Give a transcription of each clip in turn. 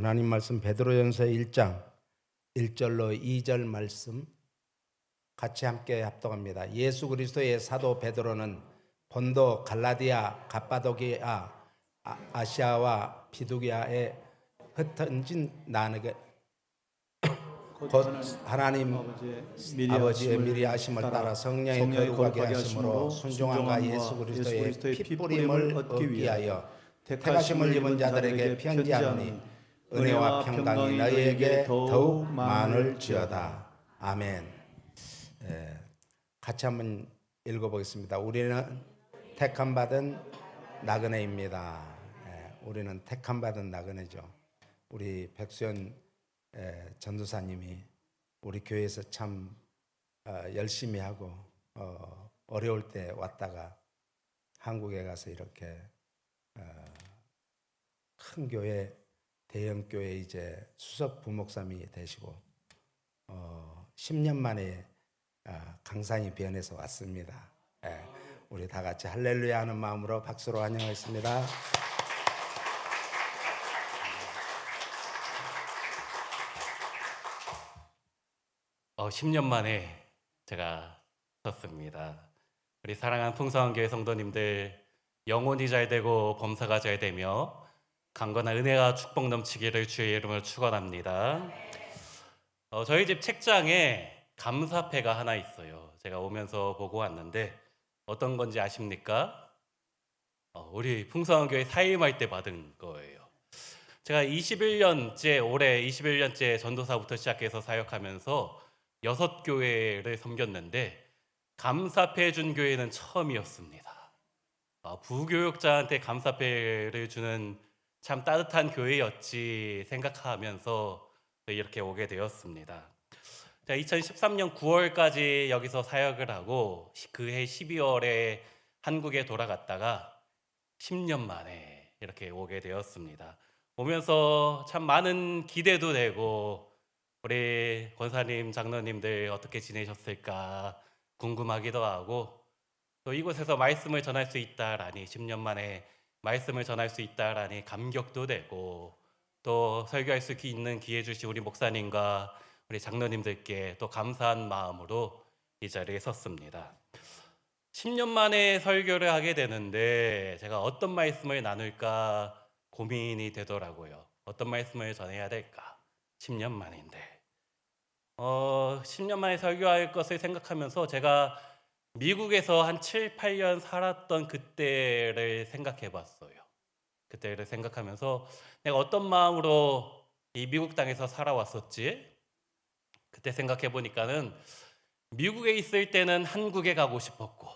하나님 말씀 베드로전서 1장 1절로 2절 말씀 같이 함께 합독합니다. 예수 그리스도의 사도 베드로는 본도, 갈라디아, 갑바도기아, 아시아와 비두기아에 흩어진 나에게 곧 하나님 아버지의 미리 하심을 따라 성령의 거룩하게 하심으로 순종함과 예수 그리스도의 피뿌림을 얻기 위하여 택하심을 입은 자들에게 편지하노니 은혜와 평강이 너희에게 더욱 많을지어다. 아멘. 같이 한번 읽어보겠습니다. 우리는 택함받은 나그네입니다. 우리는 택함받은 나그네죠. 우리 백수연 전도사님이 우리 교회에서 참 열심히 하고 어려울 때 왔다가 한국에 가서 이렇게 큰 교회, 대형 교회 이제 수석 부목사님이 되시고 10년 만에 강산이 변해서 왔습니다. 우리 다 같이 할렐루야 하는 마음으로 박수로 환영하겠습니다. 10년 만에 제가 섰습니다. 우리 사랑하는 풍성한교회 성도님들, 영혼이 잘 되고 범사가 잘 되며 강건한 은혜와 축복 넘치기를 주의 이름으로 축원합니다. 저희 집 책장에 감사패가 하나 있어요. 제가 오면서 보고 왔는데 어떤 건지 아십니까? 우리 풍성한교회 사임할 때 받은 거예요. 제가 21년째, 올해 21년째 전도사부터 시작해서 사역하면서 6교회를 섬겼는데 감사패 준 교회는 처음이었습니다. 부교육자한테 감사패를 주는 참 따뜻한 교회였지 생각하면서 이렇게 오게 되었습니다. 2013년 9월까지 여기서 사역을 하고 그해 12월에 한국에 돌아갔다가 10년 만에 이렇게 오게 되었습니다. 오면서 참 많은 기대도 되고 우리 권사님, 장로님들 어떻게 지내셨을까 궁금하기도 하고 또 이곳에서 말씀을 전할 수 있다라니 10년 만에 말씀을 전할 수 있다라니 감격도 되고 또 설교할 수 있는 기회 주신 우리 목사님과 우리 장로님들께 또 감사한 마음으로 이 자리에 섰습니다. 10년 만에 설교를 하게 되는데 제가 어떤 말씀을 나눌까 고민이 되더라고요. 어떤 말씀을 전해야 될까? 10년 만인데 10년 만에 설교할 것을 생각하면서 제가 미국에서 한 7, 8년 살았던 그때를 생각해 봤어요. 그때를 생각하면서 내가 어떤 마음으로 이 미국 땅에서 살아왔었지? 그때 생각해 보니까는 미국에 있을 때는 한국에 가고 싶었고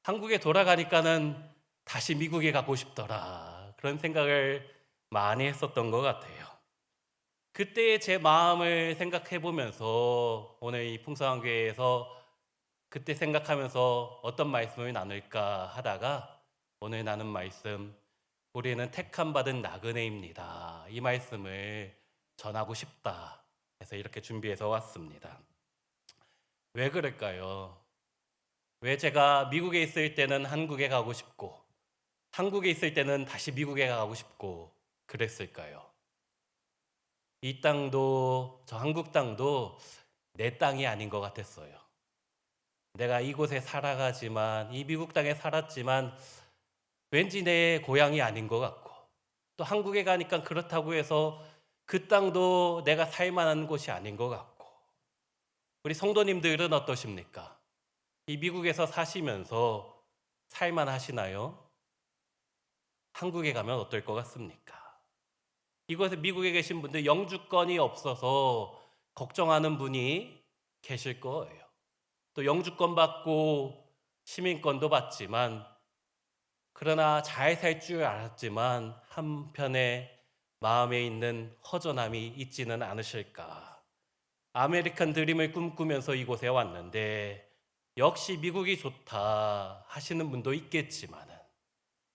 한국에 돌아가니까는 다시 미국에 가고 싶더라. 그런 생각을 많이 했었던 것 같아요. 그때의 제 마음을 생각해 보면서 오늘 이 풍성한 교회에서 그때 생각하면서 어떤 말씀을 나눌까 하다가 오늘 나눈 말씀, 우리는 택함 받은 나그네입니다. 이 말씀을 전하고 싶다 해서 이렇게 준비해서 왔습니다. 왜 그럴까요? 왜 제가 미국에 있을 때는 한국에 가고 싶고 한국에 있을 때는 다시 미국에 가고 싶고 그랬을까요? 이 땅도 저 한국 땅도 내 땅이 아닌 것 같았어요. 내가 이곳에 살아가지만 이 미국 땅에 살았지만 왠지 내 고향이 아닌 것 같고 또 한국에 가니까 그렇다고 해서 그 땅도 내가 살만한 곳이 아닌 것 같고 우리 성도님들은 어떠십니까? 이 미국에서 사시면서 살만하시나요? 한국에 가면 어떨 것 같습니까? 이곳에 미국에 계신 분들 영주권이 없어서 걱정하는 분이 계실 거예요. 또 영주권 받고 시민권도 받지만 그러나 잘 살 줄 알았지만 한편에 마음에 있는 허전함이 있지는 않으실까? 아메리칸 드림을 꿈꾸면서 이곳에 왔는데 역시 미국이 좋다 하시는 분도 있겠지만은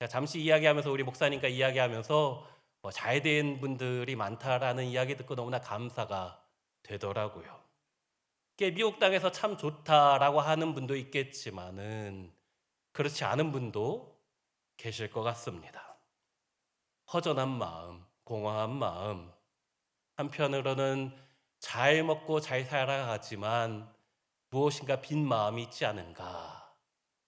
잠시 이야기하면서 우리 목사님과 이야기하면서 잘된 분들이 많다라는 이야기 듣고 너무나 감사가 되더라고요. 미국 땅에서 참 좋다라고 하는 분도 있겠지만은 그렇지 않은 분도 계실 것 같습니다. 허전한 마음, 공허한 마음, 한편으로는 잘 먹고 잘 살아가지만 무엇인가 빈 마음이 있지 않은가,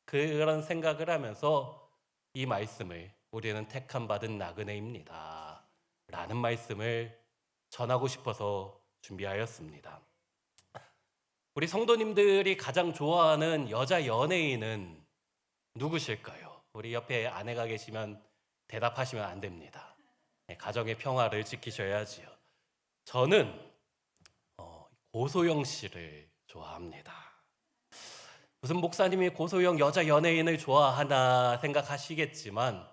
그런 생각을 하면서 이 말씀을, 우리는 택함 받은 나그네입니다 라는 말씀을 전하고 싶어서 준비하였습니다. 우리 성도님들이 가장 좋아하는 여자 연예인은 누구실까요? 우리 옆에 아내가 계시면 대답하시면 안 됩니다. 가정의 평화를 지키셔야지요. 저는 고소영 씨를 좋아합니다. 무슨 목사님이 고소영 여자 연예인을 좋아하나 생각하시겠지만,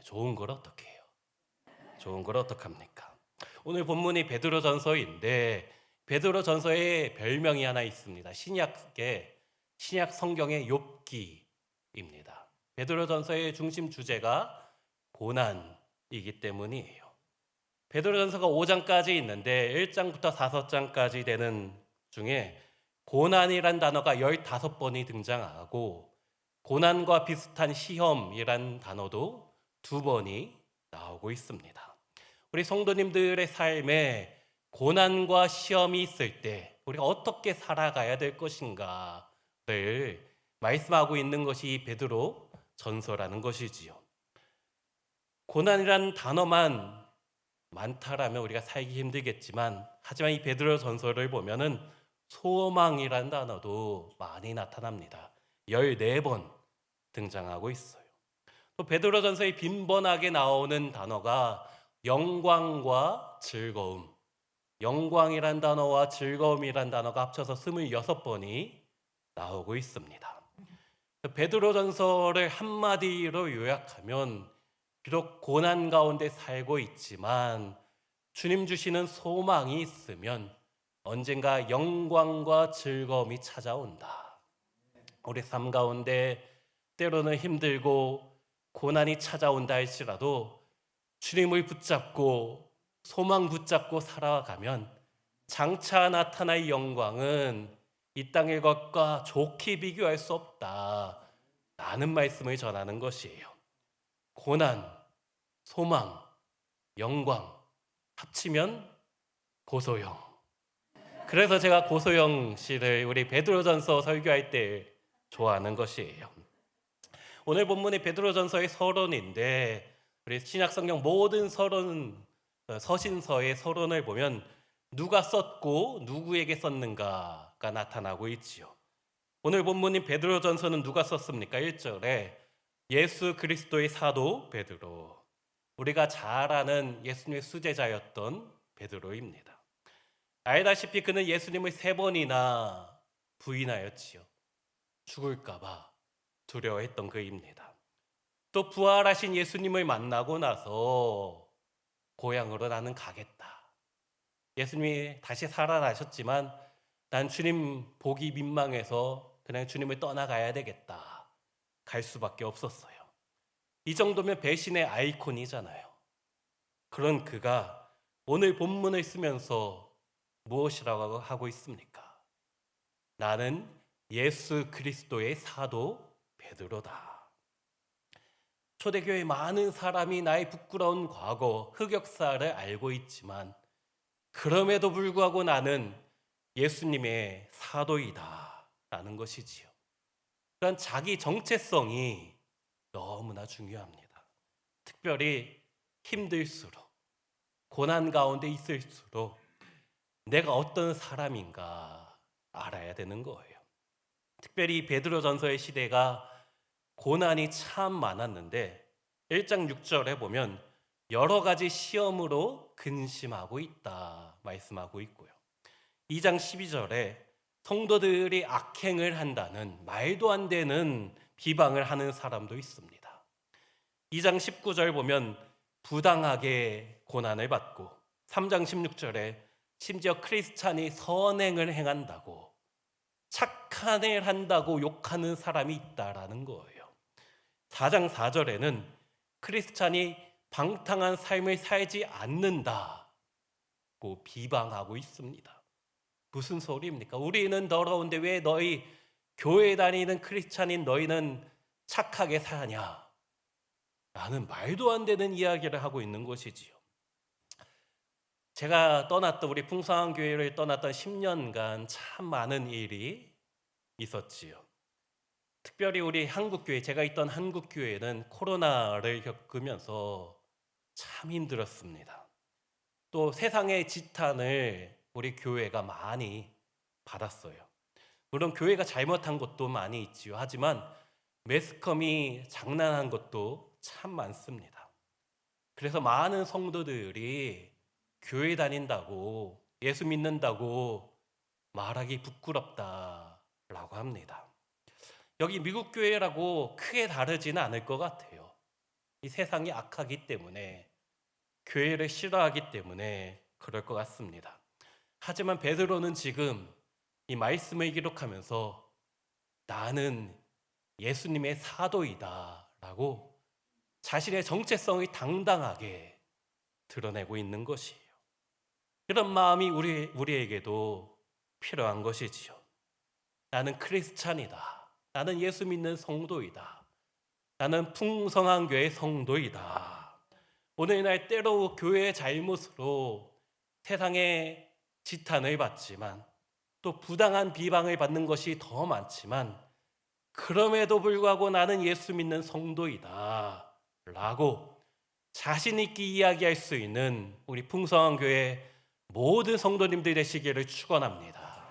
좋은 걸 어떻게 해요? 좋은 걸 어떡합니까? 오늘 본문이 베드로전서인데 베드로전서에 별명이 하나 있습니다. 신약 성경의 욥기입니다. 베드로전서의 중심 주제가 고난이기 때문이에요. 베드로전서가 5장까지 있는데 1장부터 5장까지 되는 중에 고난이란 단어가 15번이 등장하고 고난과 비슷한 시험이란 단어도 2번이 나오고 있습니다. 우리 성도님들의 삶에 고난과 시험이 있을 때 우리가 어떻게 살아가야 될 것인가를 말씀하고 있는 것이 이 베드로 전서라는 것이지요. 고난이란 단어만 많다라면 우리가 살기 힘들겠지만, 하지만 이 베드로 전서를 보면은 소망이란 단어도 많이 나타납니다. 14번 등장하고 있어요. 또 베드로 전서에 빈번하게 나오는 단어가 영광과 즐거움, 영광이란 단어와 즐거움이란 단어가 합쳐서 26번이 나오고 있습니다. 베드로전서를 한마디로 요약하면, 비록 고난 가운데 살고 있지만 주님 주시는 소망이 있으면 언젠가 영광과 즐거움이 찾아온다. 우리 삶 가운데 때로는 힘들고 고난이 찾아온다 할지라도 주님을 붙잡고 소망 붙잡고 살아가면 장차 나타날 영광은 이 땅의 것과 좋게 비교할 수 없다 라는 말씀을 전하는 것이에요. 고난, 소망, 영광 합치면 고소영. 그래서 제가 고소영 씨를 우리 베드로전서 설교할 때 좋아하는 것이에요. 오늘 본문이 베드로전서의 서론인데, 우리 신약성경 모든 서신서의 서론을 보면 누가 썼고 누구에게 썼는가가 나타나고 있지요. 오늘 본문인 베드로전서는 누가 썼습니까? 1절에 예수 그리스도의 사도 베드로, 우리가 잘 아는 예수님의 수제자였던 베드로입니다. 알다시피 그는 예수님을 3번이나 부인하였지요. 죽을까 봐 두려워했던 그입니다. 또 부활하신 예수님을 만나고 나서 고향으로 나는 가겠다. 예수님이 다시 살아나셨지만 난 주님 보기 민망해서 그냥 주님을 떠나가야 되겠다. 갈 수밖에 없었어요. 이 정도면 배신의 아이콘이잖아요. 그런 그가 오늘 본문을 쓰면서 무엇이라고 하고 있습니까? 나는 예수 그리스도의 사도 베드로다. 초대교회 많은 사람이 나의 부끄러운 과거, 흑역사를 알고 있지만 그럼에도 불구하고 나는 예수님의 사도이다 라는 것이지요. 그런 자기 정체성이 너무나 중요합니다. 특별히 힘들수록, 고난 가운데 있을수록 내가 어떤 사람인가 알아야 되는 거예요. 특별히 베드로전서의 시대가 고난이 참 많았는데 1장 6절에 보면 여러 가지 시험으로 근심하고 있다 말씀하고 있고요. 2장 12절에 성도들이 악행을 한다는 말도 안 되는 비방을 하는 사람도 있습니다. 2장 19절 보면 부당하게 고난을 받고, 3장 16절에 심지어 크리스찬이 선행을 행한다고, 착한 일 한다고 욕하는 사람이 있다라는 거예요. 4장 4절에는 크리스찬이 방탕한 삶을 살지 않는다고 비방하고 있습니다. 무슨 소리입니까? 우리는 더러운데 왜 너희 교회 다니는 크리스찬인 너희는 착하게 사냐? 라는 말도 안 되는 이야기를 하고 있는 것이지요. 제가 떠났던 우리 풍성한 교회를 떠났던 10년간 참 많은 일이 있었지요. 특별히 우리 한국교회, 제가 있던 한국교회는 코로나를 겪으면서 참 힘들었습니다. 또 세상의 지탄을 우리 교회가 많이 받았어요. 물론 교회가 잘못한 것도 많이 있지요. 하지만 매스컴이 장난한 것도 참 많습니다. 그래서 많은 성도들이 교회 다닌다고, 예수 믿는다고 말하기 부끄럽다라고 합니다. 여기 미국 교회라고 크게 다르지는 않을 것 같아요. 이 세상이 악하기 때문에, 교회를 싫어하기 때문에 그럴 것 같습니다. 하지만 베드로는 지금 이 말씀을 기록하면서 나는 예수님의 사도이다 라고 자신의 정체성을 당당하게 드러내고 있는 것이에요. 이런 마음이 우리에게도 필요한 것이지요. 나는 크리스찬이다. 나는 예수 믿는 성도이다. 나는 풍성한 교회 성도이다. 오늘날 때로 교회의 잘못으로 세상의 지탄을 받지만 또 부당한 비방을 받는 것이 더 많지만 그럼에도 불구하고 나는 예수 믿는 성도이다 라고 자신 있게 이야기할 수 있는 우리 풍성한 교회 모든 성도님들 되시기를 축원합니다.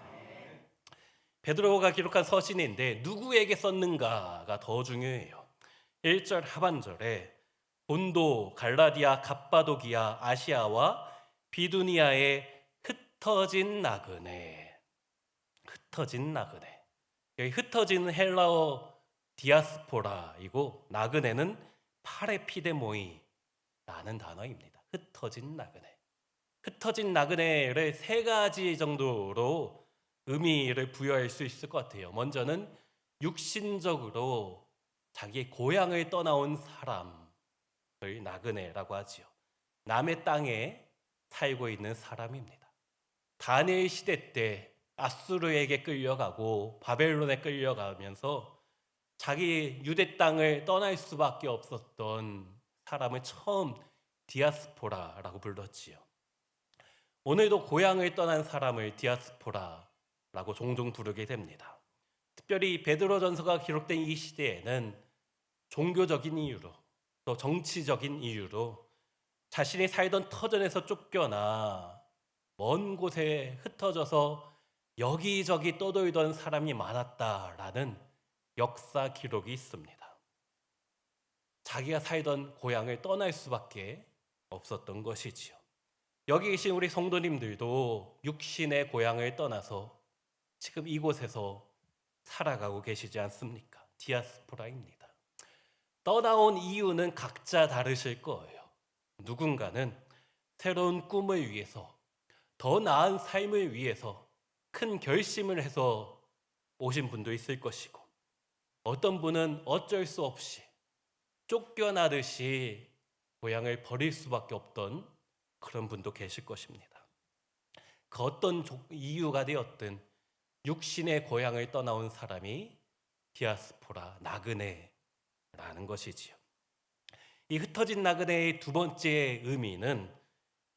베드로가 기록한 서신인데 누구에게 썼는가가 더 중요해요. 1절 하반절에 본도, 갈라디아, 갑바도기아, 아시아와 비두니아의 흩어진 나그네. 흩어진 나그네. 여기 흩어진 헬라어 디아스포라이고 나그네는 파레피데모이라는 단어입니다. 흩어진 나그네. 흩어진 나그네를 세 가지 정도로 의미를 부여할 수 있을 것 같아요. 먼저는 육신적으로 자기의 고향을 떠나온 사람을 나그네라고 하지요. 남의 땅에 살고 있는 사람입니다. 다니엘 시대 때 아수르에게 끌려가고 바벨론에 끌려가면서 자기 유대 땅을 떠날 수밖에 없었던 사람을 처음 디아스포라라고 불렀지요. 오늘도 고향을 떠난 사람을 디아스포라라고 종종 부르게 됩니다. 특별히 베드로전서가 기록된 이 시대에는 종교적인 이유로 또 정치적인 이유로 자신이 살던 터전에서 쫓겨나 먼 곳에 흩어져서 여기저기 떠돌던 사람이 많았다라는 역사 기록이 있습니다. 자기가 살던 고향을 떠날 수밖에 없었던 것이지요. 여기 계신 우리 성도님들도 육신의 고향을 떠나서 지금 이곳에서 살아가고 계시지 않습니까? 디아스포라입니다. 떠나온 이유는 각자 다르실 거예요. 누군가는 새로운 꿈을 위해서, 더 나은 삶을 위해서 큰 결심을 해서 오신 분도 있을 것이고, 어떤 분은 어쩔 수 없이 쫓겨나듯이 고향을 버릴 수밖에 없던 그런 분도 계실 것입니다. 그 어떤 이유가 되었든 육신의 고향을 떠나온 사람이 디아스포라, 나그네라는 것이지요. 이 흩어진 나그네의 두 번째 의미는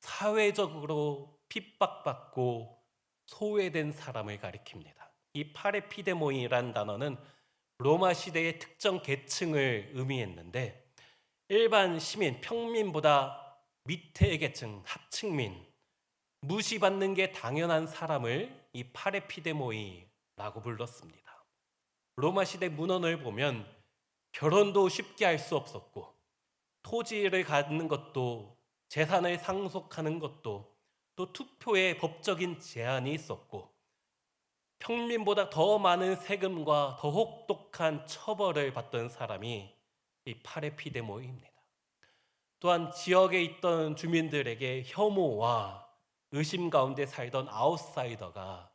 사회적으로 핍박받고 소외된 사람을 가리킵니다. 이 파레피데모이란 단어는 로마 시대의 특정 계층을 의미했는데 일반 시민, 평민보다 밑의 계층, 하층민, 무시받는 게 당연한 사람을 이 파레피데모이라고 불렀습니다. 로마 시대 문헌을 보면 결혼도 쉽게 할 수 없었고 토지를 갖는 것도 재산을 상속하는 것도 또 투표에 법적인 제한이 있었고 평민보다 더 많은 세금과 더 혹독한 처벌을 받던 사람이 이 파레피데모이입니다. 또한 지역에 있던 주민들에게 혐오와 의심 가운데 살던 아웃사이더가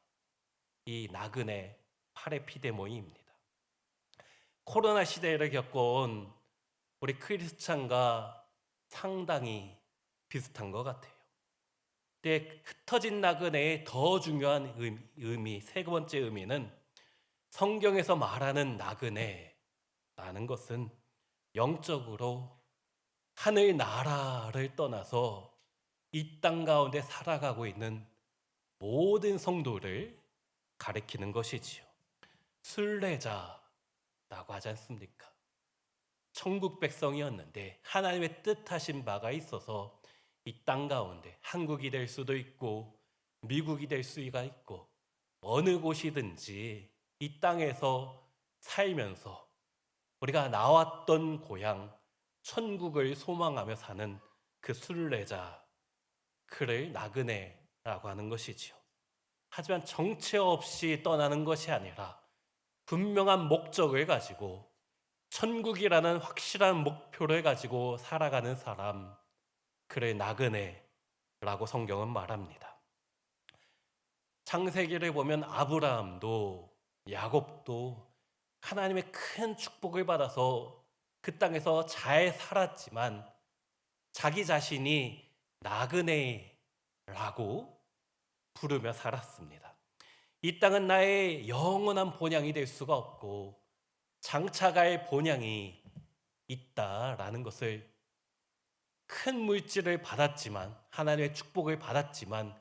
이 나그네 파레피데모이입니다. 코로나 시대를 겪어온 우리 크리스찬과 상당히 비슷한 것 같아요. 근데 흩어진 나그네의 더 중요한 의미, 세 번째 의미는 성경에서 말하는 나그네라는 것은 영적으로 하늘 나라를 떠나서 이 땅 가운데 살아가고 있는 모든 성도를 가리키는 것이지요. 순례자라고 하지 않습니까? 천국 백성이었는데 하나님의 뜻하신 바가 있어서 이 땅 가운데 한국이 될 수도 있고 미국이 될 수가 있고 어느 곳이든지 이 땅에서 살면서 우리가 나왔던 고향 천국을 소망하며 사는 그 순례자, 그를 나그네라고 하는 것이지요. 하지만 정체 없이 떠나는 것이 아니라 분명한 목적을 가지고 천국이라는 확실한 목표를 가지고 살아가는 사람, 그를 나그네라고 성경은 말합니다. 창세기를 보면 아브라함도 야곱도 하나님의 큰 축복을 받아서 그 땅에서 잘 살았지만 자기 자신이 나그네라고 부르며 살았습니다. 이 땅은 나의 영원한 본향이 될 수가 없고 장차갈 본향이 있다라는 것을, 큰 물질을 받았지만 하나님의 축복을 받았지만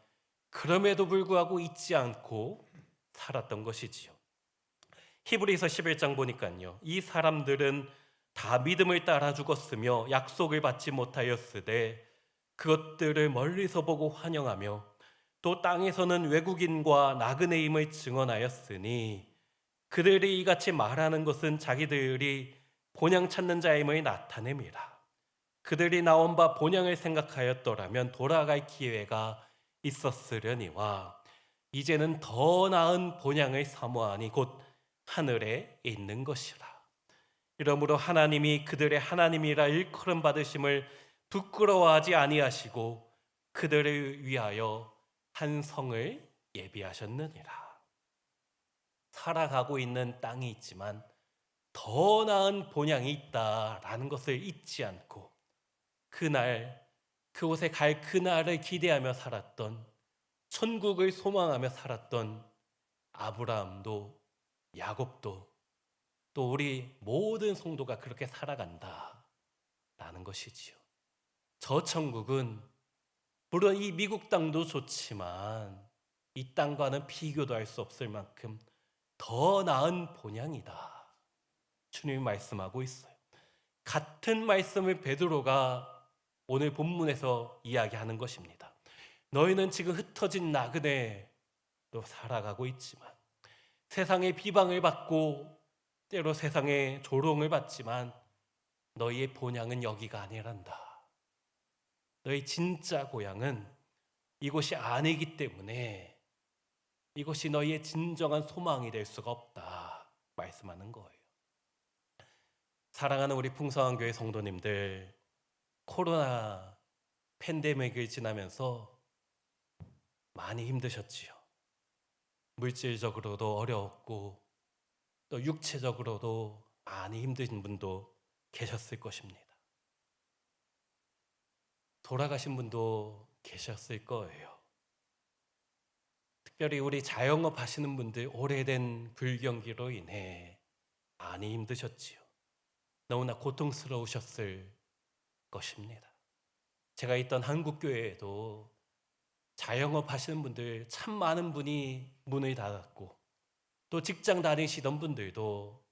그럼에도 불구하고 잊지 않고 살았던 것이지요. 히브리서 11장 보니까요, 이 사람들은 다 믿음을 따라 죽었으며 약속을 받지 못하였으되 그것들을 멀리서 보고 환영하며 또 땅에서는 외국인과 나그네임을 증언하였으니 그들이 이같이 말하는 것은 자기들이 본향 찾는 자임을 나타냅니다. 그들이 나온 바 본향을 생각하였더라면 돌아갈 기회가 있었으려니와 이제는 더 나은 본향을 사모하니 곧 하늘에 있는 것이라. 이러므로 하나님이 그들의 하나님이라 일컬음 받으심을 부끄러워하지 아니하시고 그들을 위하여 한 성을 예비하셨느니라. 살아가고 있는 땅이 있지만 더 나은 본향이 있다라는 것을 잊지 않고 그날 그곳에 갈 그날을 기대하며 살았던, 천국을 소망하며 살았던 아브라함도 야곱도 또 우리 모든 성도가 그렇게 살아간다라는 것이지요. 저 천국은 물론 이 미국 땅도 좋지만 이 땅과는 비교도 할 수 없을 만큼 더 나은 본향이다, 주님이 말씀하고 있어요. 같은 말씀을 베드로가 오늘 본문에서 이야기하는 것입니다. 너희는 지금 흩어진 나그네로 살아가고 있지만 세상의 비방을 받고 때로 세상의 조롱을 받지만 너희의 본향은 여기가 아니란다. 너희 진짜 고향은 이곳이 아니기 때문에 이것이 너희의 진정한 소망이 될 수가 없다 말씀하는 거예요. 사랑하는 우리 풍성한 교회 성도님들, 코로나 팬데믹을 지나면서 많이 힘드셨지요. 물질적으로도 어려웠고 또 육체적으로도 많이 힘든 분도 계셨을 것입니다. 돌아가신 분도 계셨을 거예요. 특별히 우리 자영업 하시는 분들 오래된 불경기로 인해 많이 힘드셨지요. 너무나 고통스러우셨을 것입니다. 제가 있던 한국교회에도 자영업 하시는 분들 참 많은 분이 문을 닫았고 또 직장 다니시던 분들도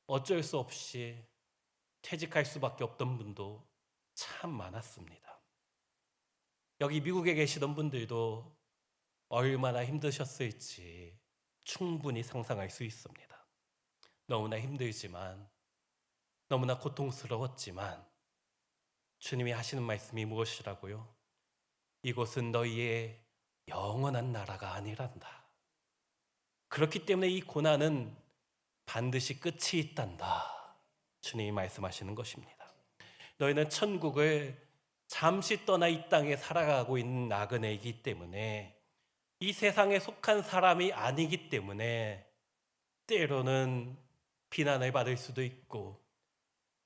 어쩔 수 없이 퇴직할 수밖에 없던 분도 참 많았습니다. 여기 미국에 계시던 분들도 얼마나 힘드셨을지 충분히 상상할 수 있습니다. 너무나 힘들지만, 너무나 고통스러웠지만 주님이 하시는 말씀이 무엇이라고요? 이곳은 너희의 영원한 나라가 아니란다. 그렇기 때문에 이 고난은 반드시 끝이 있단다. 주님이 말씀하시는 것입니다. 너희는 천국을 잠시 떠나 이 땅에 살아가고 있는 나그네이기 때문에, 이 세상에 속한 사람이 아니기 때문에 때로는 비난을 받을 수도 있고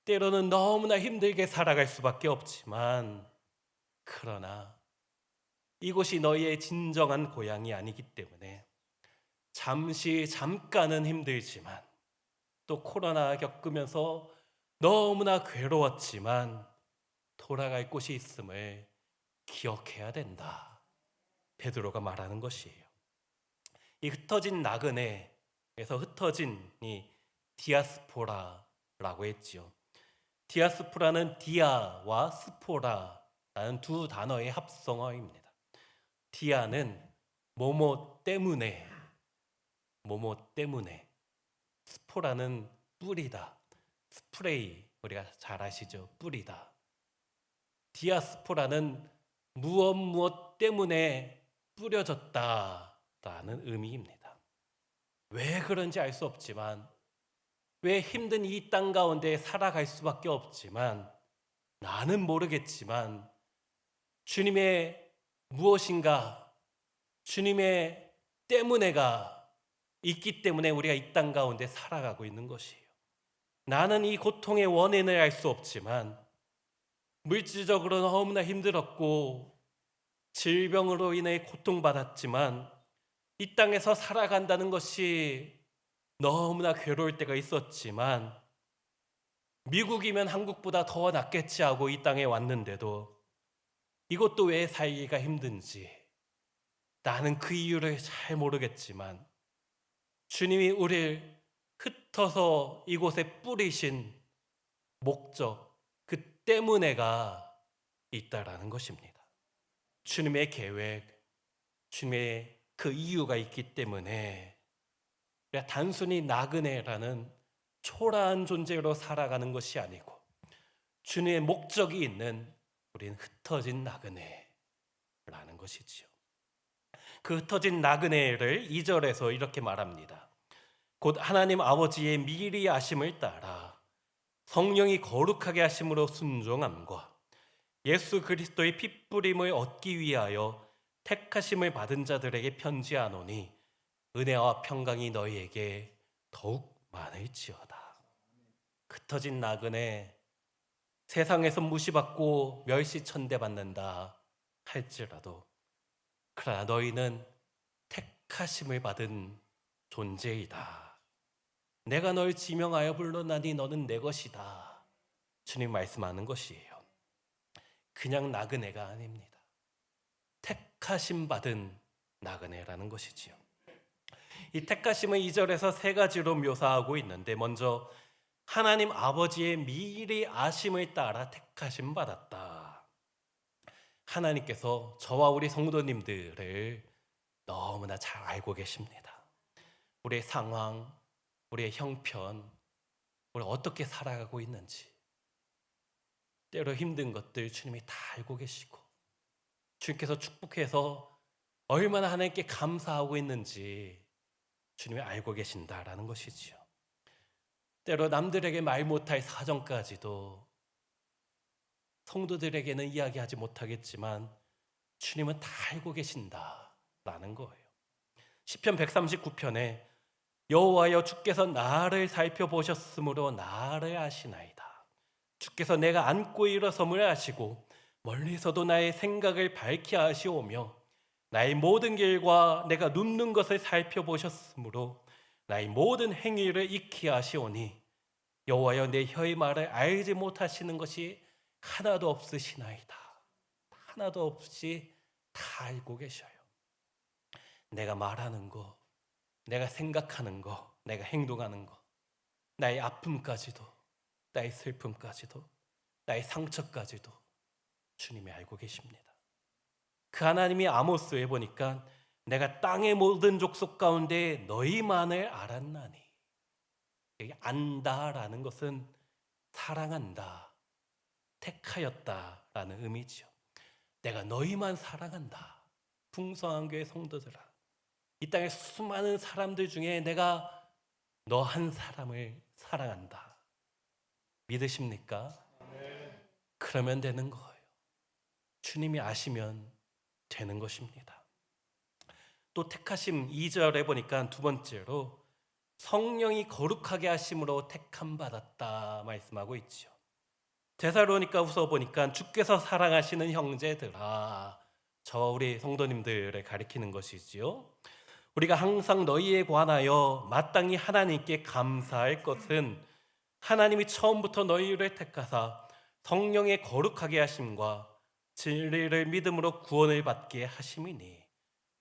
때로는 너무나 힘들게 살아갈 수밖에 없지만, 그러나 이곳이 너희의 진정한 고향이 아니기 때문에 잠깐은 힘들지만 또 코로나 겪으면서 너무나 괴로웠지만 돌아갈 곳이 있음을 기억해야 된다. 베드로가 말하는 것이에요. 이 흩어진 나그네에서 흩어진 이 디아스포라라고 했지요. 디아스포라는 디아와 스포라라는 두 단어의 합성어입니다. 디아는 뭐뭐 때문에, 뭐뭐 때문에. 스포라는 뿌리다. 스프레이, 우리가 잘 아시죠? 뿌리다. 디아스포라는 무엇 때문에 뿌려졌다라는 의미입니다. 왜 그런지 알 수 없지만, 왜 힘든 이 땅 가운데 살아갈 수밖에 없지만, 나는 모르겠지만 주님의 무엇인가, 주님의 때문에가 있기 때문에 우리가 이 땅 가운데 살아가고 있는 것이에요. 나는 이 고통의 원인을 알 수 없지만, 물질적으로 너무나 힘들었고 질병으로 인해 고통받았지만, 이 땅에서 살아간다는 것이 너무나 괴로울 때가 있었지만, 미국이면 한국보다 더 낫겠지 하고 이 땅에 왔는데도 이것도 왜 살기가 힘든지 나는 그 이유를 잘 모르겠지만, 주님이 우리를 흩어서 이곳에 뿌리신 목적, 그 때문에가 있다라는 것입니다. 주님의 계획, 주님의 그 이유가 있기 때문에 우리가 단순히 나그네라는 초라한 존재로 살아가는 것이 아니고, 주님의 목적이 있는 우리는 흩어진 나그네라는 것이지요. 그 흩어진 나그네를 2절에서 이렇게 말합니다. 곧 하나님 아버지의 미리 아심을 따라 성령이 거룩하게 하심으로 순종함과 예수 그리스도의 핏부림을 얻기 위하여 택하심을 받은 자들에게 편지하노니 은혜와 평강이 너희에게 더욱 많을지어다. 흩어진 나그네, 세상에서 무시받고 멸시천대받는다 할지라도, 그러나 너희는 택하심을 받은 존재이다. 내가 널 지명하여 불러나니 너는 내 것이다. 주님 말씀하는 것이에요. 그냥 나그네가 아닙니다. 택하심 받은 나그네라는 것이지요. 이 택하심은 2절에서 세 가지로 묘사하고 있는데, 먼저 하나님 아버지의 미리 아심을 따라 택하심 받았다. 하나님께서 저와 우리 성도님들을 너무나 잘 알고 계십니다. 우리의 상황, 우리의 형편, 우리 어떻게 살아가고 있는지, 때로 힘든 것들 주님이 다 알고 계시고, 주님께서 축복해서 얼마나 하나님께 감사하고 있는지 주님이 알고 계신다라는 것이지요. 때로 남들에게 말 못할 사정까지도 성도들에게는 이야기하지 못하겠지만 주님은 다 알고 계신다라는 거예요. 시편 139편에 여호와여 주께서 나를 살펴보셨으므로 나를 아시나이다. 주께서 내가 앉고 일어섬을 아시고 멀리서도 나의 생각을 밝히 아시오며 나의 모든 길과 내가 눕는 것을 살펴보셨으므로 나의 모든 행위를 익히 아시오니 여호와여 내 혀의 말을 알지 못하시는 것이 하나도 없으시나이다. 하나도 없이 다 알고 계셔요. 내가 말하는 거, 내가 생각하는 거, 내가 행동하는 거, 나의 아픔까지도, 나의 슬픔까지도, 나의 상처까지도 주님이 알고 계십니다. 그 하나님이 아모스에 보니까 내가 땅의 모든 족속 가운데 너희만을 알았나니, 여기 안다라는 것은 사랑한다, 택하였다라는 의미죠. 내가 너희만 사랑한다. 풍성한 교회 성도들아, 이 땅의 수많은 사람들 중에 내가 너 한 사람을 사랑한다. 믿으십니까? 그러면 되는 거예요. 주님이 아시면 되는 것입니다. 또 택하심 2절에 보니까 두 번째로 성령이 거룩하게 하심으로 택함 받았다 말씀하고 있죠. 데살로니가후서 보니까 주께서 사랑하시는 형제들아, 저와 우리 성도님들을 가리키는 것이지요. 우리가 항상 너희에 관하여 마땅히 하나님께 감사할 것은 하나님이 처음부터 너희를 택하사 성령의 거룩하게 하심과 진리를 믿음으로 구원을 받게 하심이니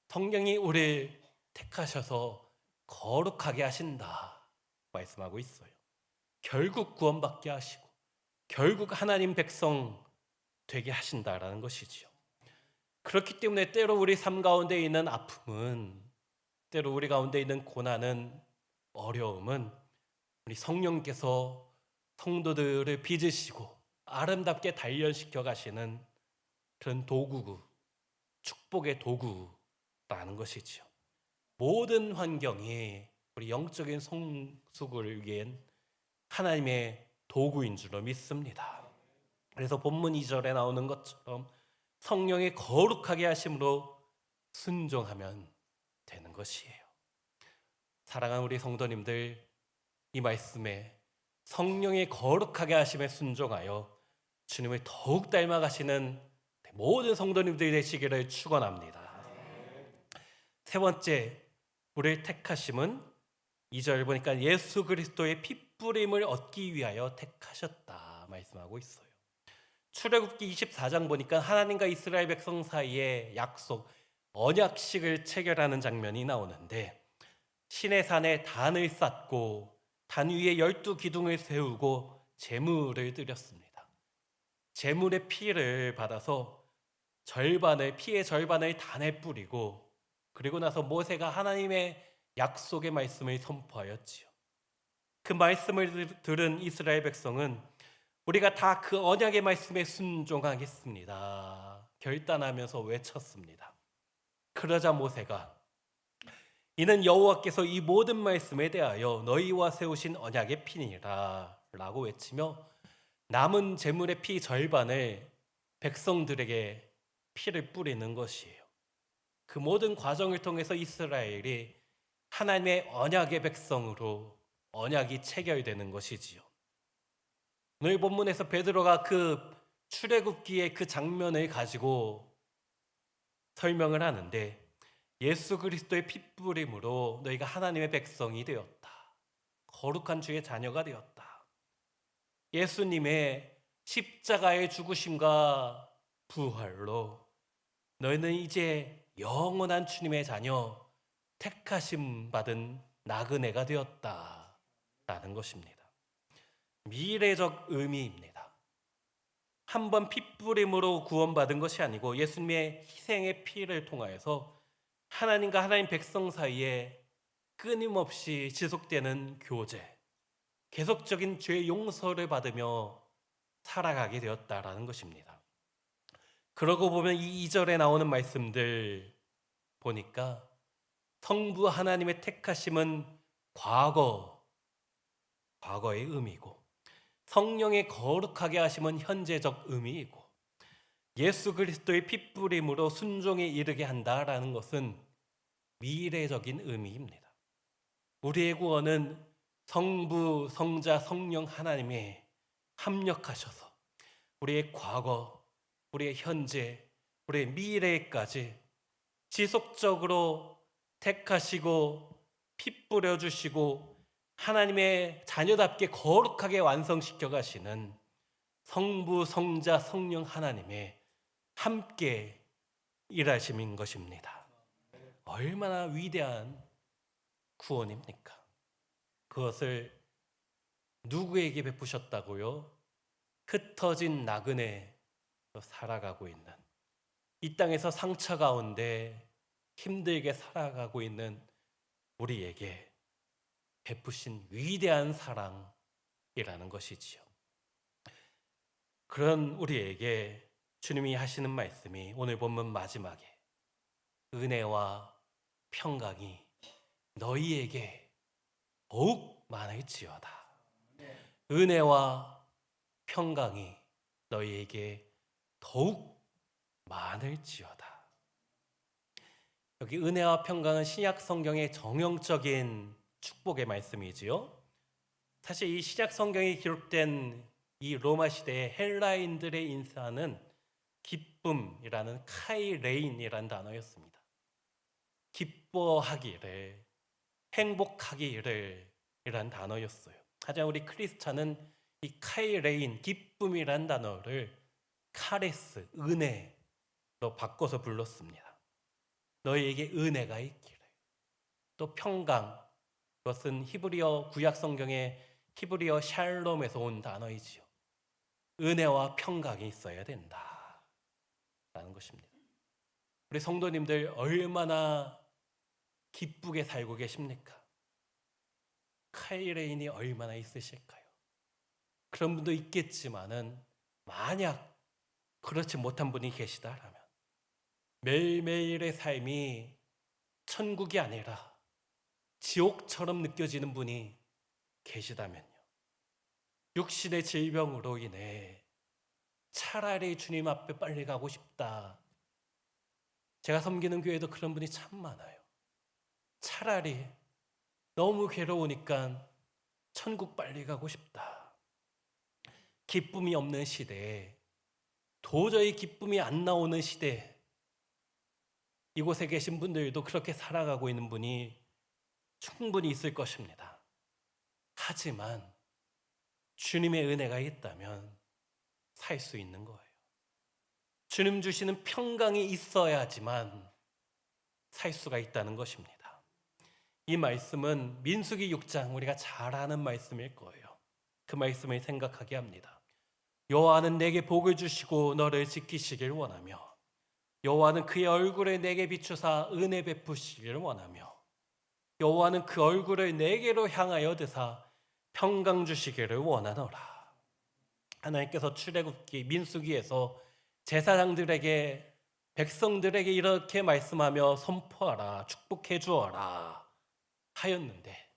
성령이 우리를 택하셔서 거룩하게 하신다 말씀하고 있어요. 결국 구원받게 하시고 결국 하나님 백성 되게 하신다라는 것이지요. 그렇기 때문에 때로 우리 삶 가운데 있는 아픔은, 때로 우리 가운데 있는 고난은, 어려움은 우리 성령께서 성도들을 빚으시고 아름답게 단련시켜 가시는 그런 도구, 축복의 도구라는 것이지요. 모든 환경이 우리 영적인 성숙을 위한 하나님의 도구인 줄로 믿습니다. 그래서 본문 2절에 나오는 것처럼 성령의 거룩하게 하심으로 순종하면 되는 것이에요. 사랑하는 우리 성도님들, 이 말씀에 성령의 거룩하게 하심에 순종하여 주님을 더욱 닮아가시는 모든 성도님들이 되시기를 축원합니다. 세 번째, 우리를 택하심은 2절 보니까 예수 그리스도의 핏부림을 얻기 위하여 택하셨다 말씀하고 있어요. 출애굽기 24장 보니까 하나님과 이스라엘 백성 사이에 약속, 언약식을 체결하는 장면이 나오는데, 시내산에 단을 쌓고 단 위에 12기둥을 세우고 제물을 드렸습니다. 제물의 피를 받아서 피의 절반을 단에 뿌리고, 그리고 나서 모세가 하나님의 약속의 말씀을 선포하였지요. 그 말씀을 들은 이스라엘 백성은 우리가 다 그 언약의 말씀에 순종하겠습니다 결단하면서 외쳤습니다. 그러자 모세가 이는 여호와께서 이 모든 말씀에 대하여 너희와 세우신 언약의 피니라 라고 외치며 남은 제물의 피 절반을 백성들에게 피를 뿌리는 것이에요. 그 모든 과정을 통해서 이스라엘이 하나님의 언약의 백성으로 언약이 체결되는 것이지요. 오늘 본문에서 베드로가 그 출애굽기의 그 장면을 가지고 설명을 하는데, 예수 그리스도의 핏부림으로 너희가 하나님의 백성이 되었다. 거룩한 주의 자녀가 되었다. 예수님의 십자가의 죽으심과 부활로 너희는 이제 영원한 주님의 자녀, 택하심 받은 나그네가 되었다라는 것입니다. 미래적 의미입니다. 한번 핏부림으로 구원받은 것이 아니고 예수님의 희생의 피를 통하여서 하나님과 하나님 백성 사이에 끊임없이 지속되는 교제, 계속적인 죄 용서를 받으며 살아가게 되었다라는 것입니다. 그러고 보면 이 2절에 나오는 말씀들 보니까 성부 하나님의 택하심은 과거의 의미고, 성령의 거룩하게 하심은 현재적 의미이고, 예수 그리스도의 핏부림으로 순종에 이르게 한다라는 것은 미래적인 의미입니다. 우리의 구원은 성부, 성자, 성령 하나님이 합력하셔서 우리의 과거, 우리의 현재, 우리의 미래까지 지속적으로 택하시고 피 뿌려주시고 하나님의 자녀답게 거룩하게 완성시켜 가시는 성부, 성자, 성령 하나님의 함께 일하심인 것입니다. 얼마나 위대한 구원입니까? 그것을 누구에게 베푸셨다고요? 흩어진 나그네 살아가고 있는, 이 땅에서 상처 가운데 힘들게 살아가고 있는 우리에게 베푸신 위대한 사랑이라는 것이지요. 그런 우리에게 주님이 하시는 말씀이 오늘 본문 마지막에 은혜와 평강이 너희에게 더욱 많을지어다. 은혜와 평강이 너희에게 더욱 많을지어다. 여기 은혜와 평강은 신약 성경의 정형적인 축복의 말씀이지요. 사실 이 신약 성경에 기록된 이 로마 시대의 헬라인들의 인사는 기쁨이라는 카이레인이라는 단어였습니다. 기뻐하기를, 행복하기를 이란 단어였어요. 하지만 우리 크리스찬은 이 카이레인, 기쁨이란 단어를 카레스, 은혜로 바꿔서 불렀습니다. 너희에게 은혜가 있기를. 또 평강, 그것은 히브리어 구약 성경의 히브리어 샬롬에서 온 단어이지요. 은혜와 평강이 있어야 된다 라는 것입니다. 우리 성도님들 얼마나 기쁘게 살고 계십니까? 카이레인이 얼마나 있으실까요? 그런 분도 있겠지만은 만약 그렇지 못한 분이 계시다라면 매일매일의 삶이 천국이 아니라 지옥처럼 느껴지는 분이 계시다면요. 육신의 질병으로 인해 차라리 주님 앞에 빨리 가고 싶다. 제가 섬기는 교회도 그런 분이 참 많아요. 차라리 너무 괴로우니까 천국 빨리 가고 싶다. 기쁨이 없는 시대에, 도저히 기쁨이 안 나오는 시대, 이곳에 계신 분들도 그렇게 살아가고 있는 분이 충분히 있을 것입니다. 하지만 주님의 은혜가 있다면 살 수 있는 거예요. 주님 주시는 평강이 있어야지만 살 수가 있다는 것입니다. 이 말씀은 민수기 6장, 우리가 잘 아는 말씀일 거예요. 그 말씀을 생각하게 합니다. 여호와는 내게 복을 주시고 너를 지키시길 원하며 여호와는 그의 얼굴을 내게 비추사 은혜 베푸시길 원하며 여호와는 그 얼굴을 내게로 향하여 드사 평강 주시기를 원하노라. 하나님께서 출애굽기 민수기에서 제사장들에게, 백성들에게 이렇게 말씀하며 선포하라, 축복해 주어라 하였는데,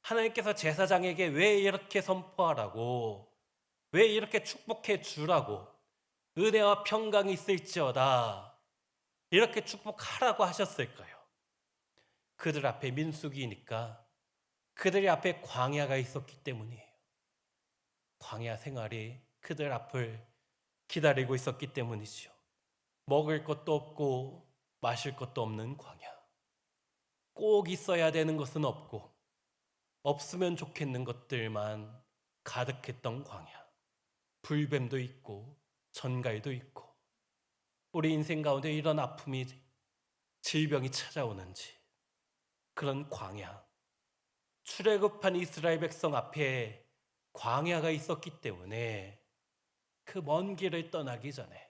하나님께서 제사장에게 왜 이렇게 선포하라고, 왜 이렇게 축복해 주라고, 은혜와 평강이 있을지어다 이렇게 축복하라고 하셨을까요? 그들 앞에 민수기니까 그들 앞에 광야가 있었기 때문이에요. 광야 생활이 그들 앞을 기다리고 있었기 때문이죠. 먹을 것도 없고 마실 것도 없는 광야. 꼭 있어야 되는 것은 없고 없으면 좋겠는 것들만 가득했던 광야. 불뱀도 있고 전갈도 있고, 우리 인생 가운데 이런 아픔이, 질병이 찾아오는지, 그런 광야, 출애굽한 이스라엘 백성 앞에 광야가 있었기 때문에 그 먼 길을 떠나기 전에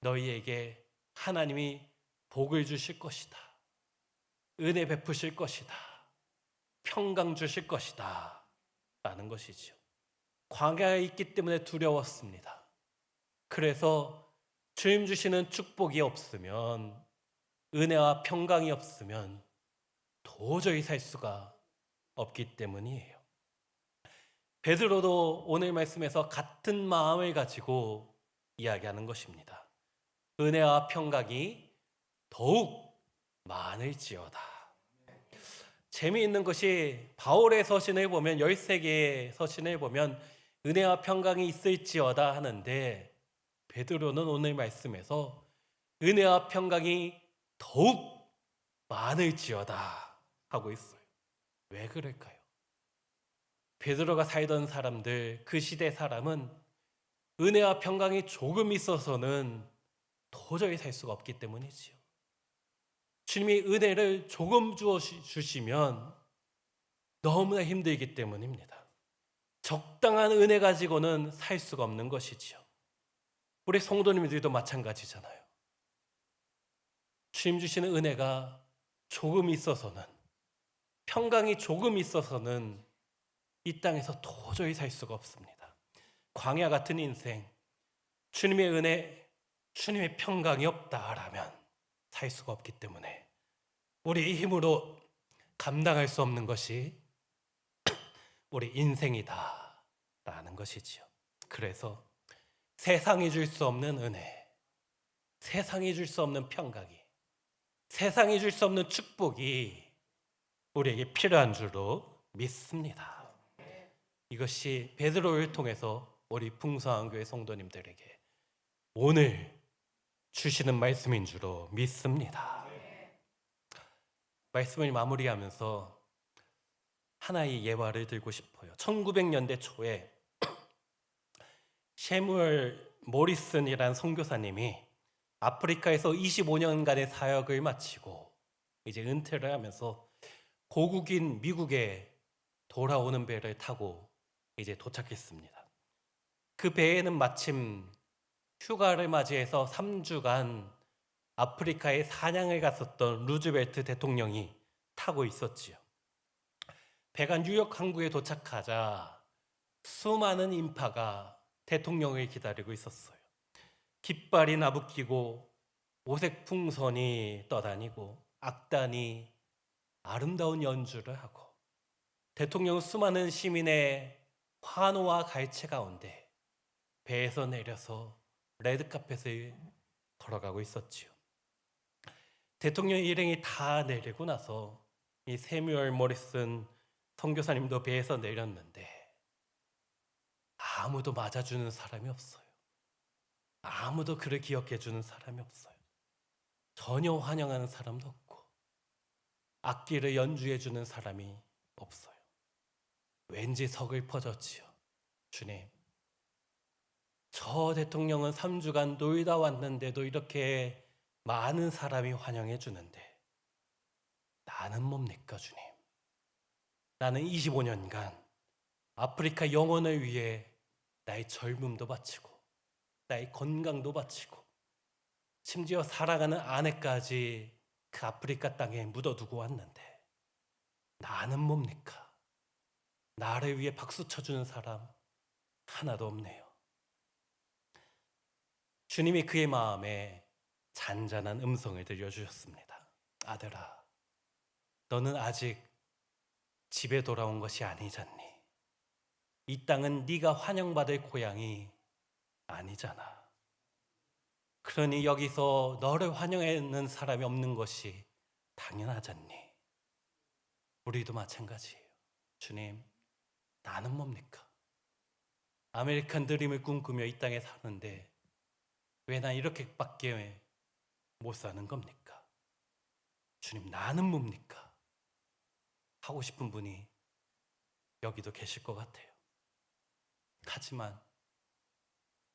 너희에게 하나님이 복을 주실 것이다, 은혜 베푸실 것이다, 평강 주실 것이다 라는 것이죠. 광야에 있기 때문에 두려웠습니다. 그래서 주님 주시는 축복이 없으면, 은혜와 평강이 없으면 도저히 살 수가 없기 때문이에요. 베드로도 오늘 말씀에서 같은 마음을 가지고 이야기하는 것입니다. 은혜와 평강이 더욱 많을지어다. 재미있는 것이 바울의 서신을 보면, 13개의 서신을 보면 은혜와 평강이 있을지어다 하는데, 베드로는 오늘 말씀에서 은혜와 평강이 더욱 많을지어다 하고 있어요. 왜 그럴까요? 베드로가 살던 사람들, 그 시대 사람은 은혜와 평강이 조금 있어서는 도저히 살 수가 없기 때문이지요. 주님이 은혜를 조금 주시면 너무나 힘들기 때문입니다. 적당한 은혜 가지고는 살 수가 없는 것이지요. 우리 성도님들도 마찬가지잖아요. 주님 주시는 은혜가 조금 있어서는, 평강이 조금 있어서는 이 땅에서 도저히 살 수가 없습니다. 광야 같은 인생, 주님의 은혜, 주님의 평강이 없다라면 살 수가 없기 때문에 우리의 힘으로 감당할 수 없는 것이 우리 인생이다 라는 것이지요. 그래서 세상이 줄 수 없는 은혜, 세상이 줄 수 없는 평강이, 세상이 줄 수 없는 축복이 우리에게 필요한 줄로 믿습니다. 이것이 베드로를 통해서 우리 풍성한교회 성도님들에게 오늘 주시는 말씀인 줄로 믿습니다. 말씀을 마무리하면서 하나의 예화를 들고 싶어요. 1900년대 초에 셰무엘 모리슨이라는 선교사님이 아프리카에서 25년간의 사역을 마치고 이제 은퇴를 하면서 고국인 미국에 돌아오는 배를 타고 이제 도착했습니다. 그 배에는 마침 휴가를 맞이해서 3주간 아프리카에 사냥을 갔었던 루즈벨트 대통령이 타고 있었지요. 배가 뉴욕 항구에 도착하자 수많은 인파가 대통령을 기다리고 있었어요. 깃발이 나부끼고 오색 풍선이 떠다니고 악단이 아름다운 연주를 하고 대통령은 수많은 시민의 환호와 갈채 가운데 배에서 내려서 레드카펫을 걸어가고 있었지요. 대통령 일행이 다 내리고 나서 이 세뮤얼 모리슨 선교사님도 배에서 내렸는데 아무도 맞아주는 사람이 없어요. 아무도 그를 기억해주는 사람이 없어요. 전혀 환영하는 사람도 없고 악기를 연주해주는 사람이 없어요. 왠지 서글퍼졌지요. 주님, 저 대통령은 3주간 놀다 왔는데도 이렇게 많은 사람이 환영해 주는데 나는 뭡니까 주님? 나는 25년간 아프리카 영혼을 위해 나의 젊음도 바치고 나의 건강도 바치고 심지어 살아가는 아내까지 그 아프리카 땅에 묻어두고 왔는데 나는 뭡니까? 나를 위해 박수 쳐주는 사람 하나도 없네요. 주님이 그의 마음에 잔잔한 음성을 들려주셨습니다. 아들아, 너는 아직 집에 돌아온 것이 아니잖니. 이 땅은 네가 환영받을 고향이 아니잖아. 그러니 여기서 너를 환영하는 사람이 없는 것이 당연하잖니. 우리도 마찬가지예요. 주님, 나는 뭡니까? 아메리칸 드림을 꿈꾸며 이 땅에 사는데 왜 난 이렇게밖에 못 사는 겁니까? 주님, 나는 뭡니까? 하고 싶은 분이 여기도 계실 것 같아요. 하지만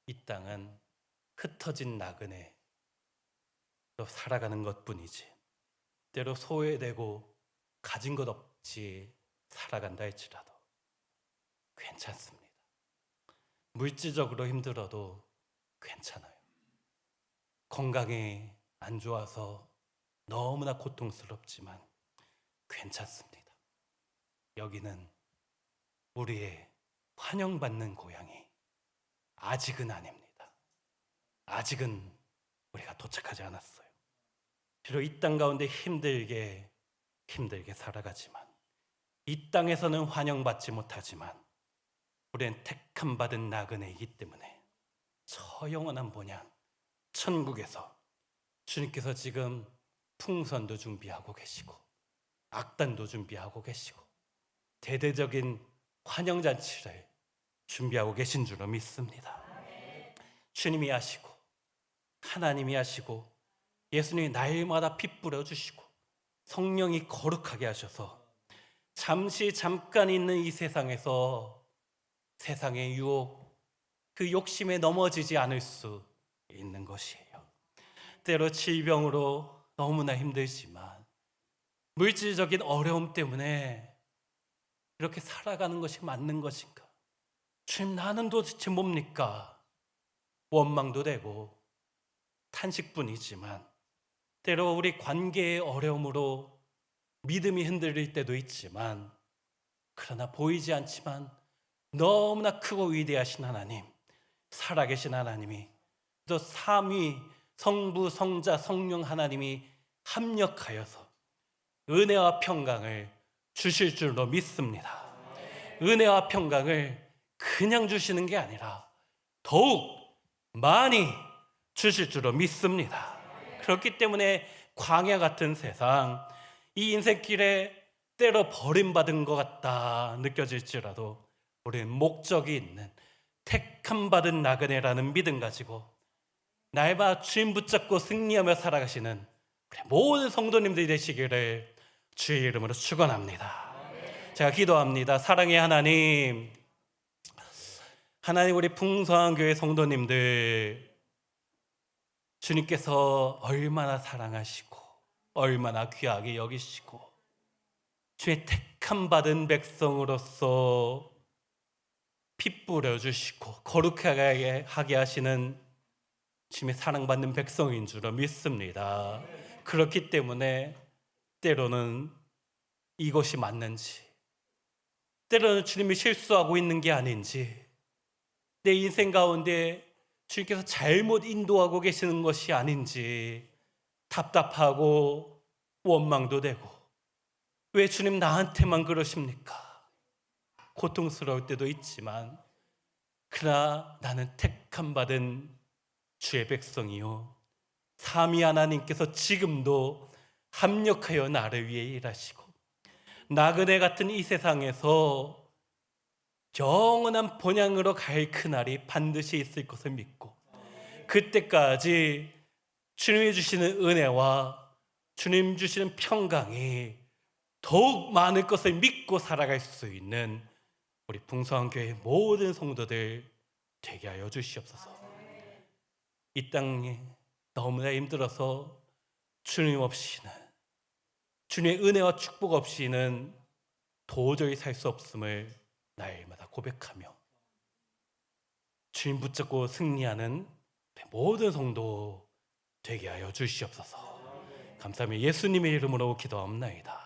이 땅은 흩어진 나그네 또 살아가는 것뿐이지 때로 소외되고 가진 것 없이 살아간다 할지라도 괜찮습니다. 물질적으로 힘들어도 괜찮아요. 건강이 안 좋아서 너무나 고통스럽지만 괜찮습니다. 여기는 우리의 환영받는 고향이 아직은 아닙니다. 아직은 우리가 도착하지 않았어요. 비록 이 땅 가운데 힘들게 살아가지만 이 땅에서는 환영받지 못하지만 우리는 택함 받은 나그네이기 때문에 저 영원한 본향 천국에서 주님께서 지금 풍선도 준비하고 계시고 악단도 준비하고 계시고 대대적인 환영잔치를 준비하고 계신 줄로 믿습니다. 주님이 하시고 하나님이 하시고 예수님이 날마다 피 뿌려주시고 성령이 거룩하게 하셔서 잠깐 있는 이 세상에서 세상의 유혹, 그 욕심에 넘어지지 않을 수 있는 것이에요. 때로 질병으로 너무나 힘들지만 물질적인 어려움 때문에 이렇게 살아가는 것이 맞는 것인가? 주님, 나는 도대체 뭡니까? 원망도 되고 탄식뿐이지만 때로 우리 관계의 어려움으로 믿음이 흔들릴 때도 있지만 그러나 보이지 않지만 너무나 크고 위대하신 하나님, 살아계신 하나님이 또 삼위 성부 성자 성령 하나님이 합력하여서 은혜와 평강을 주실 줄로 믿습니다. 은혜와 평강을 그냥 주시는 게 아니라 더욱 많이 주실 줄로 믿습니다. 그렇기 때문에 광야 같은 세상, 이 인생길에 때로 버림받은 것 같다 느껴질지라도 우리는 목적이 있는 택함 받은 나그네라는 믿음 가지고 날마다 주님 붙잡고 승리하며 살아가시는 우리 모든 성도님들이 되시기를 주의 이름으로 축원합니다. 제가 기도합니다. 사랑의 하나님, 하나님, 우리 풍성한 교회 성도님들, 주님께서 얼마나 사랑하시고 얼마나 귀하게 여기시고 주의 택함 받은 백성으로서 피 뿌려주시고 거룩하게 하게 하시는 주님의 사랑받는 백성인 줄 믿습니다. 그렇기 때문에 때로는 이것이 맞는지, 때로는 주님이 실수하고 있는 게 아닌지, 내 인생 가운데 주님께서 잘못 인도하고 계시는 것이 아닌지 답답하고 원망도 되고, 왜 주님 나한테만 그러십니까? 고통스러울 때도 있지만, 그러나 나는 택함 받은 주의 백성이요, 삼위 하나님께서 지금도 합력하여 나를 위해 일하시고 나그네 같은 이 세상에서 영원한 본향으로 갈 그날이 반드시 있을 것을 믿고, 그때까지 주님이 주시는 은혜와 주님 주시는 평강이 더욱 많을 것을 믿고 살아갈 수 있는 우리 풍성한 교회 모든 성도들 되게 하여 주시옵소서. 이 땅에 너무나 힘들어서 주님 없이는, 주님의 은혜와 축복 없이는 도저히 살 수 없음을 날마다 고백하며 주님 붙잡고 승리하는 모든 성도 되게 하여 주시옵소서. 감사합니다. 예수님의 이름으로 기도합나이다.